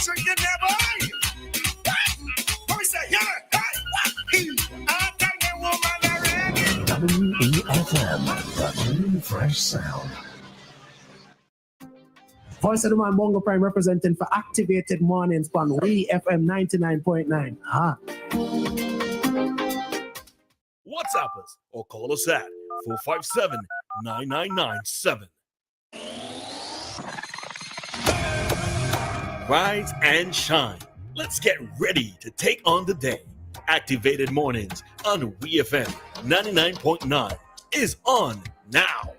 WEFM, the new fresh sound. Voice of the Man, Bongo Prime representing for Activated Mornings on WEFM 99.9. WhatsApp us or call us at 457-9997. Rise and shine. Let's get ready to take on the day. Activated Mornings on WEFM 99.9 is on now.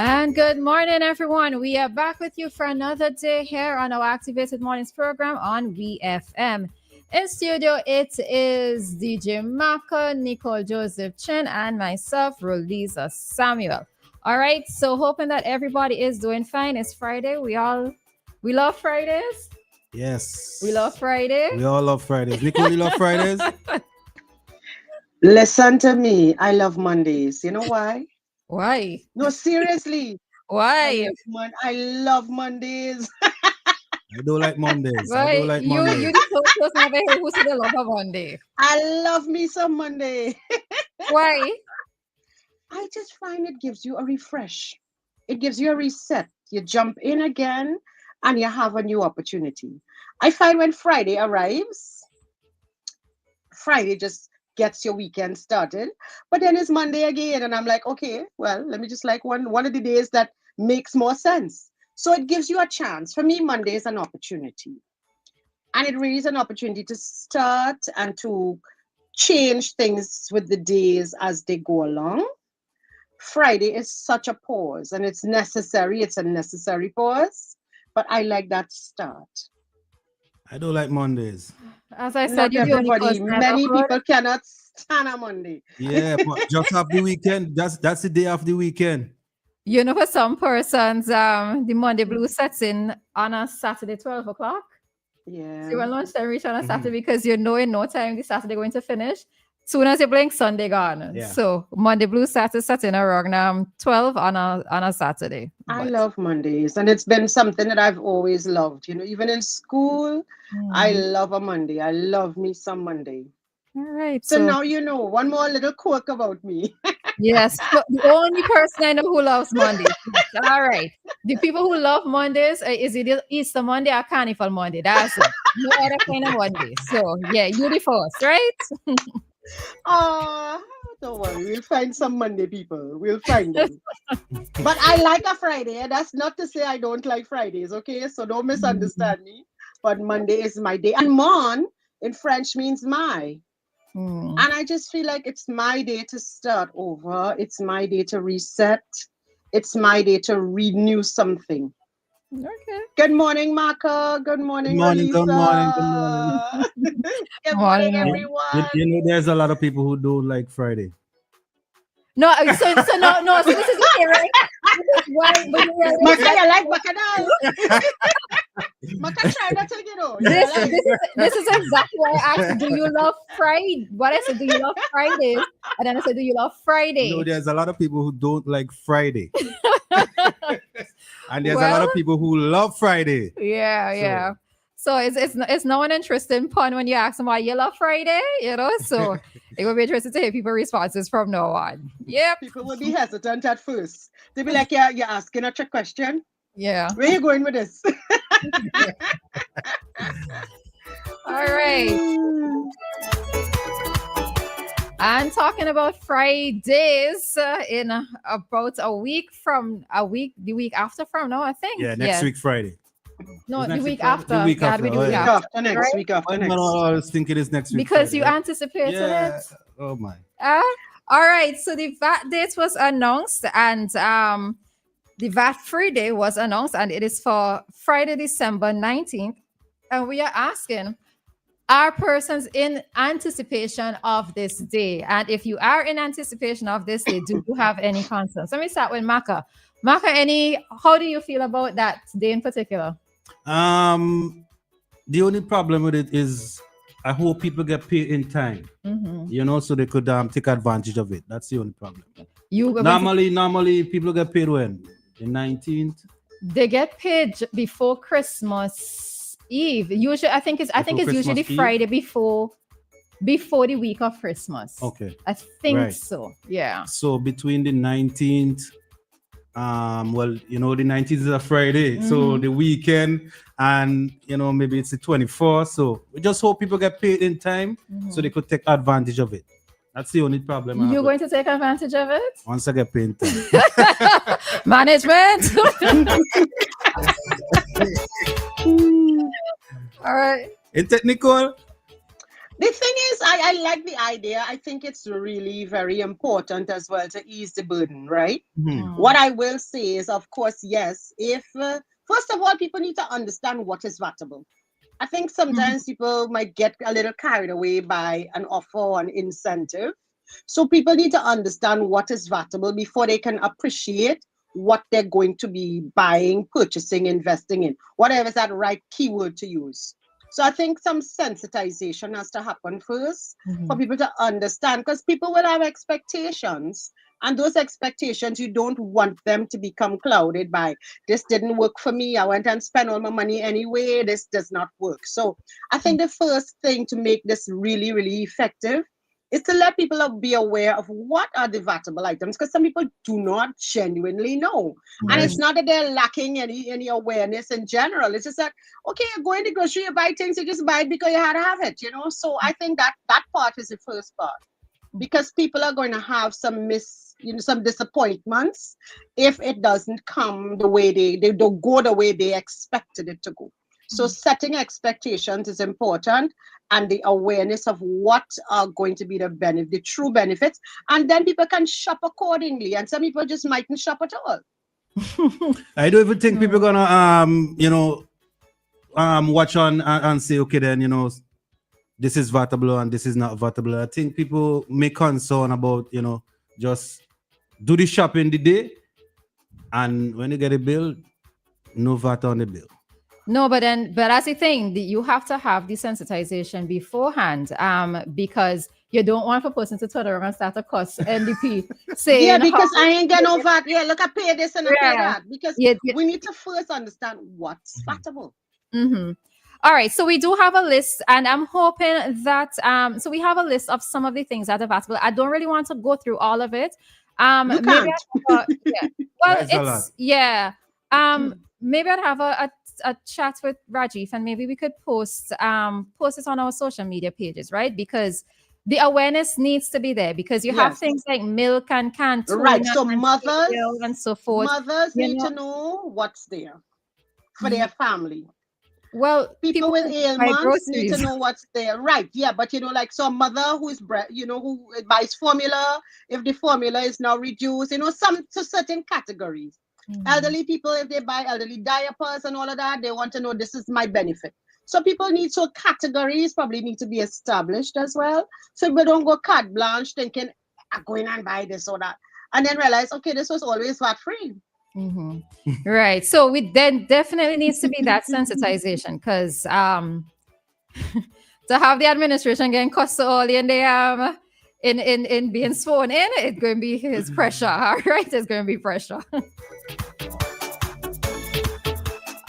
And good morning, everyone. We are back with you for another day here on our Activated Mornings program on WEFM. In studio, it is DJ Maka, Nicole Joseph Chin, and myself, Roleza Samuel. All right, so hoping that everybody is doing fine. It's Friday. We love Fridays. Yes. We love Friday. We all love Fridays. Nicole, you love Fridays? Listen to me. I love Mondays. You know why? Why? No, seriously. Why? I love Mondays. I don't like Mondays. Why? I don't like Mondays. You the first person ever who said they love a Monday. I love me some Monday. Why? I just find it gives you a refresh. It gives you a reset. You jump in again and you have a new opportunity. I find when Friday arrives, Friday just gets your weekend started, but then it's Monday again, and I'm like, okay, well, let me just like one of the days that makes more sense. So it gives you a chance. For me, Monday is an opportunity, and it really is an opportunity to start and to change things with the days as they go along. Friday is such a pause, and it's necessary. It's a necessary pause, but I like that start. I don't like Mondays. As I said, Not you're the only everybody. person Many ever heard. people cannot stand a Monday. Yeah, but just have the weekend. That's the day of the weekend. You know, for some persons, the Monday blues sets in on a Saturday, 12 o'clock. Yeah. So when lunchtime reach on a Saturday, because you know in no time the Saturday going to finish. Soon as you blink, Sunday gone. Yeah. So Monday blues started setting around 12 on a Saturday. I love Mondays, and it's been something that I've always loved. You know, even in school, I love a Monday. I love me some Monday. All right. So now you know one more little quirk about me. Yes, so the only person I know who loves Mondays. All right. The people who love Mondays is either Easter Monday or Carnival Monday. That's it. No other kind of Monday. So yeah, you the first, right? Don't worry, we'll find some Monday people. We'll find them. But I like a Friday. That's not to say I don't like Fridays, okay? So don't misunderstand me. But Monday is my day. And mon in French means my. And I just feel like it's my day to start over. It's my day to reset. It's my day to renew something. Okay. Good morning, Maka. Good morning, Roleza. Good morning. Good morning, everyone. You know, there's a lot of people who don't like Friday. No, so this is okay, right? Why? Maka, you like Maka now? Maka, try not to get on. This is exactly why I asked, do you love Friday? What I said, do you love Fridays? And then I said, do you love Friday? You know, there's a lot of people who don't like Friday. And there's a lot of people who love Friday. Yeah. So it's not an interesting pun when you ask them why you love Friday, you know. So it would be interesting to hear people's responses from now on. Yep. People will be hesitant at first. They'll be like, you're asking a trick question. Yeah. Where are you going with this? All right. And talking about Fridays in about the week after from now, I think. Yeah, next week Friday. No, the week Friday? after. The week after. Next week after. I always think it is next week. Because Friday, you anticipated it. Oh my. All right. So the VAT date was announced, and the VAT-free day was announced, and it is for Friday, December 19th. And we are asking, are persons in anticipation of this day? And if you are in anticipation of this day, do you have any concerns? Let me start with Maka. Maka, how do you feel about that day in particular? The only problem with it is I hope people get paid in time, so they could take advantage of it. That's the only problem. Normally people get paid when? The 19th? They get paid before Christmas Eve. Usually, I think it's usually Friday before the week of Christmas. Okay. I think so. Yeah. So between the 19th, the 19th is a Friday, so the weekend, and maybe it's the 24th. So we just hope people get paid in time so they could take advantage of it. That's the only problem. You're going to take advantage of it? Once I get paid in time. Management. All right. Ain't it, Nicole? The thing is, I like the idea. I think it's really very important as well to ease the burden, right? What I will say is, of course, yes, if, first of all, people need to understand what is vatable. I think sometimes people might get a little carried away by an offer or an incentive. So people need to understand what is vatable before they can appreciate what they're going to be buying, purchasing, investing in, whatever is that right keyword to use. So I think some sensitization has to happen first for people to understand, because people will have expectations, and those expectations, you don't want them to become clouded by, this didn't work for me, I went and spent all my money anyway, this does not work. So I think the first thing to make this really, really effective is to let people be aware of what are the vatable items, because some people do not genuinely know. And it's not that they're lacking any awareness in general. It's just that, okay, you go in the grocery, you buy things, you just buy it because you had to have it, So I think that part is the first part, because people are going to have some some disappointments if it doesn't come the way they don't go the way they expected it to go. So setting expectations is important, and the awareness of what are going to be the true benefits, and then people can shop accordingly. And some people just mightn't shop at all. I don't even think people are gonna watch on and say, okay, then this is vatable and this is not vatable. I think people may concern about just do the shopping the day, and when you get a bill, no VAT on the bill. No, but that's the thing. You have to have the sensitization beforehand, because you don't want a person to turn around and start a cuss NDP saying, yeah, because I ain't got no VAT. Yeah, look, I pay this and I pay that. Because we need to first understand what's vatable. All right, so we do have a list, and I'm hoping that so we have a list of some of the things that are vatable. I don't really want to go through all of it. You can't. Maybe I'd have a chat with Rajiv, and maybe we could post it on our social media pages, right? Because the awareness needs to be there, because you have things like milk and canned tuna, right? So mothers and so forth. Mothers need to know what's there for their family. Well, people with ailments need to know what's there, right? Yeah, but like, so a mother who is who buys formula, if the formula is now reduced, some to certain categories. Elderly people, if they buy elderly diapers and all of that, they want to know, this is my benefit. So categories probably need to be established as well. So we don't go carte blanche thinking, I'm going and buy this or that, and then realize, okay, this was always VAT free. Right. So we then definitely needs to be that sensitization, because to have the administration getting cost so early and they in being sworn in, it's going to be his pressure. All right, there's going to be pressure.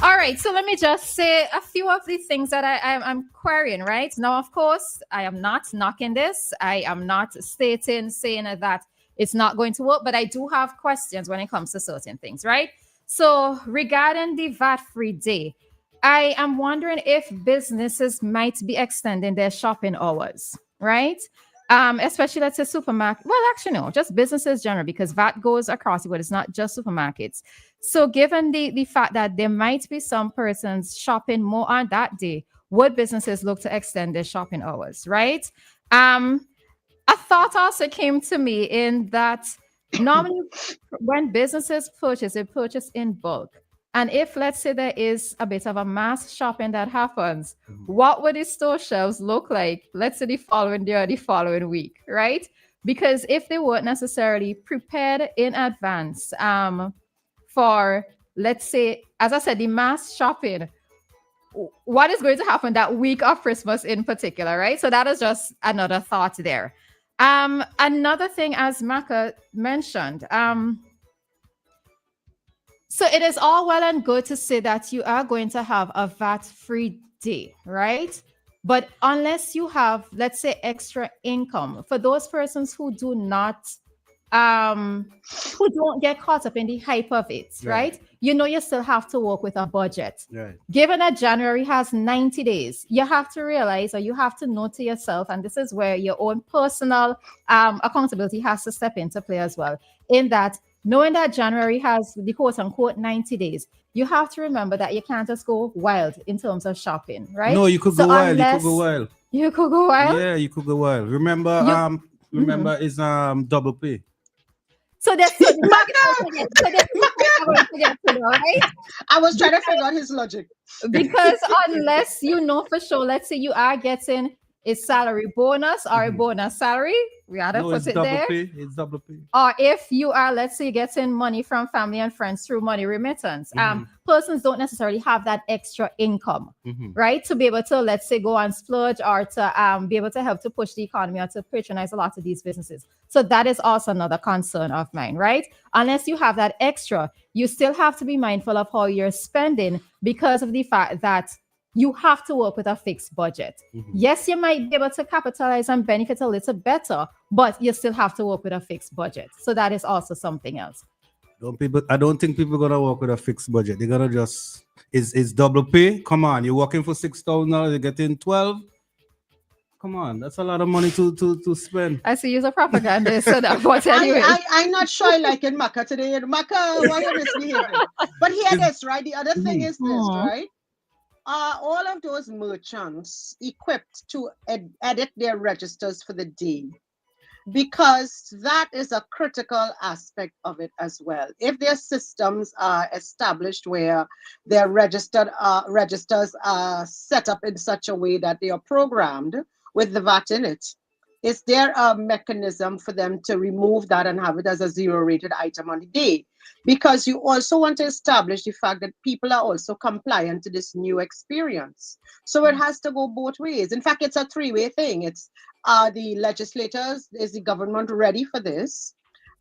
All right, so let me just say a few of the things that I'm querying, right? Now, of course, I am not knocking this. I am not saying that it's not going to work, but I do have questions when it comes to certain things, right? So regarding the VAT-free day, I am wondering if businesses might be extending their shopping hours, right? Especially, let's say, supermarket. Well, actually, no, just businesses generally, because VAT goes across the board. It's not just supermarkets. So given the fact that there might be some persons shopping more on that day, would businesses look to extend their shopping hours, right? A thought also came to me in that normally when businesses purchase, they purchase in bulk. And if, let's say, there is a bit of a mass shopping that happens, what would the store shelves look like, let's say, the following day or the following week, right? Because if they weren't necessarily prepared in advance for, let's say, as I said, the mass shopping, what is going to happen that week of Christmas in particular, right? So that is just another thought there. Another thing, as Maka mentioned, so it is all well and good to say that you are going to have a VAT-free day, right? But unless you have, let's say, extra income, for those persons who do not, who don't get caught up in the hype of it, right? You know, you still have to work with a budget. Right. Given that January has 90 days, you have to realize, or you have to know to yourself, and this is where your own personal accountability has to step into play as well, in that knowing that January has the quote unquote 90 days, you have to remember that you can't just go wild in terms of shopping, right? No, you could go wild. You could go wild. You could go wild? Yeah, you could go wild. Remember, it's double pay. So that's so right? I was trying to figure out his logic. Because unless you know for sure, let's say you are getting a salary bonus or a bonus salary, we had to put it there. It's double pay. Or if you are, let's say, getting money from family and friends through money remittance, persons don't necessarily have that extra income, right? To be able to, let's say, go and splurge or to be able to help to push the economy or to patronize a lot of these businesses. So that is also another concern of mine, right? Unless you have that extra, you still have to be mindful of how you're spending because of the fact that you have to work with a fixed budget. Yes, you might be able to capitalize and benefit a little better, but you still have to work with a fixed budget. So that is also something else. I don't think people are gonna work with a fixed budget. They're gonna just it's double pay. Come on, you're working for $6,000, you're getting 12. Come on, that's a lot of money to spend. I see you're a propagandist, so that but anyway. I'm not sure I like it, Maka today. Maka, why are you misbehaving? But hear this, right? The other thing is this, right? All of those merchants equipped to edit their registers for the day, because that is a critical aspect of it as well. If their systems are established where their registers are set up in such a way that they are programmed with the VAT in it, is there a mechanism for them to remove that and have it as a zero-rated item on the day? Because you also want to establish the fact that people are also compliant to this new experience. So it has to go both ways. In fact, it's a three-way thing. It's the legislators, is the government ready for this?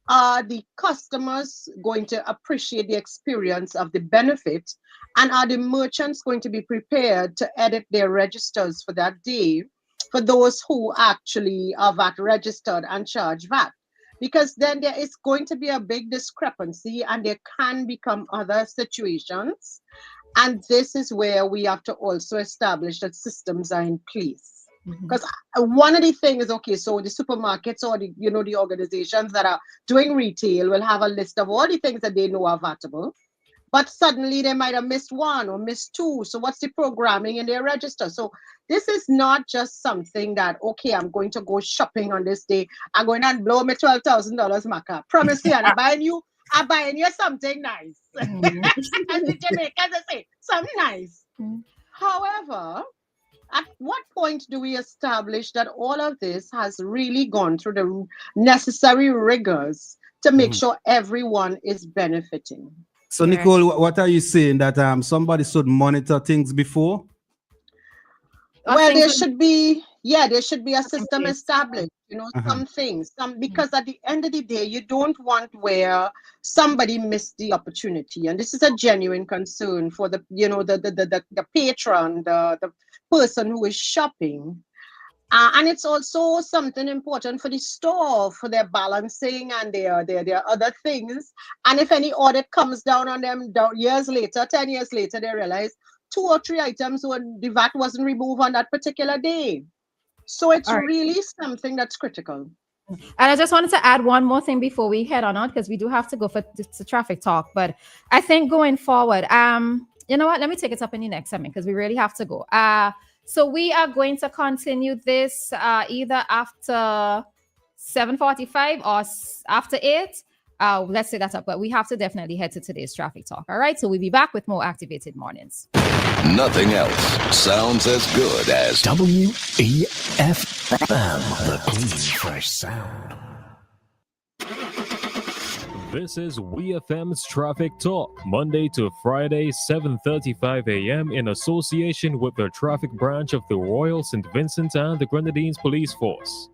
Are the customers going to appreciate the experience of the benefit? And are the merchants going to be prepared to edit their registers for that day for those who actually are VAT registered and charge VAT? Because then there is going to be a big discrepancy and there can become other situations. And this is where we have to also establish that systems are in place. Because one of the things is, okay, so the supermarkets or the, the organizations that are doing retail will have a list of all the things that they know are VATable. But suddenly they might have missed one or missed two. So what's the programming in their register? So this is not just something that, okay, I'm going to go shopping on this day. I'm going to blow me $12,000, Maka. Promise you, I'm buying you something nice. As the Jamaicans say, something nice. However, at what point do we establish that all of this has really gone through the necessary rigors to make sure everyone is benefiting? So, Nicole, what are you saying? That somebody should monitor things before? Well, there should be a system established, some things, because at the end of the day, you don't want where somebody missed the opportunity. And this is a genuine concern for the patron, the person who is shopping. And it's also something important for the store, for their balancing and their other things. And if any audit comes down on them 10 years later, they realize 2 or 3 items when the VAT wasn't removed on that particular day. So it's really something that's critical. And I just wanted to add one more thing before we head on out, because we do have to go for the traffic talk. But I think going forward, you know what? Let me take it up in the next segment because we really have to go. So we are going to continue this either after 7:45 or after 8. let's say that up, but we have to definitely head to today's traffic talk. All right, so we'll be back with more Activated Mornings. Nothing else sounds as good as WEFM, the clean, fresh sound. This is WEFM's Traffic Talk, Monday to Friday, 7:35 a.m. in association with the traffic branch of the Royal St. Vincent and the Grenadines Police Force.